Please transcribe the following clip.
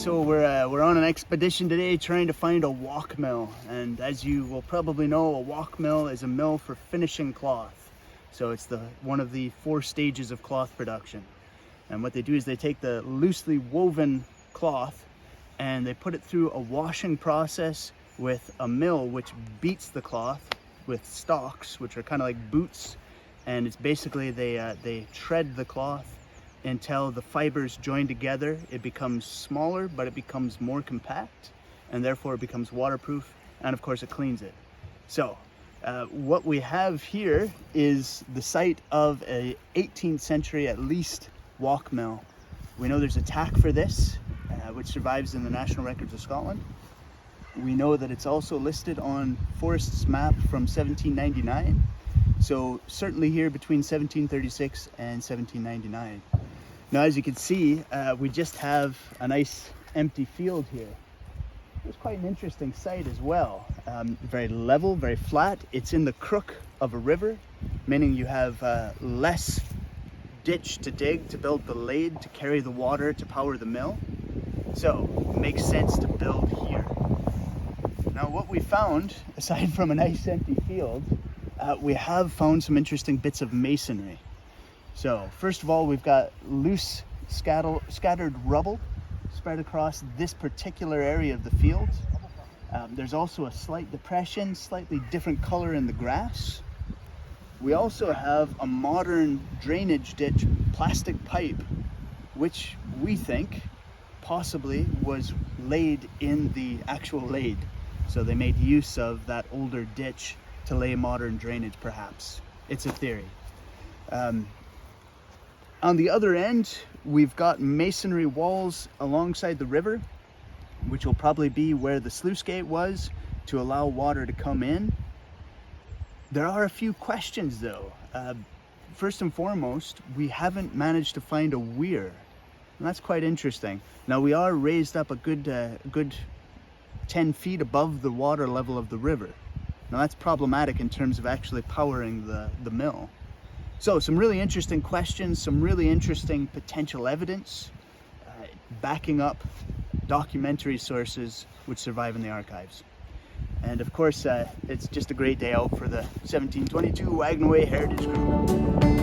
so we're on an expedition today trying to find a Waulk Mill, and as you will probably know, a Waulk Mill is a mill for finishing cloth. So it's one of the 4 stages of cloth production. And what they do is they take the loosely woven cloth and they put it through a washing process with a mill which beats the cloth with stalks, which are kind of like boots, and it's basically they tread the cloth until the fibers join together. It becomes smaller, but it becomes more compact, and therefore it becomes waterproof, and of course it cleans it. So what we have here is the site of a 18th century at least Waulk Mill. We know there's a tack for this, which survives in the National Records of Scotland. We know that it's also listed on Forrest's map from 1799, so certainly here between 1736 and 1799. Now, as you can see, we just have a nice empty field here. It's quite an interesting site as well. Very level, very flat. It's in the crook of a river, meaning you have less ditch to dig to build the lade to carry the water to power the mill. So it makes sense to build here. Now, what we found, aside from a nice empty field, we have found some interesting bits of masonry. So first of all, we've got loose scattered rubble spread across this particular area of the field. There's also a slight depression, slightly different color in the grass. We also have a modern drainage ditch plastic pipe, which we think possibly was laid in the actual lade. So they made use of that older ditch to lay modern drainage, perhaps. It's a theory. On the other end, we've got masonry walls alongside the river, which will probably be where the sluice gate was to allow water to come in. There are a few questions though. First and foremost, we haven't managed to find a weir, and that's quite interesting. Now, we are raised up a good 10 feet above the water level of the river. Now, that's problematic in terms of actually powering the mill. So some really interesting questions, some really interesting potential evidence backing up documentary sources which survive in the archives. And of course, it's just a great day out for the 1722 Waggonway Heritage Group.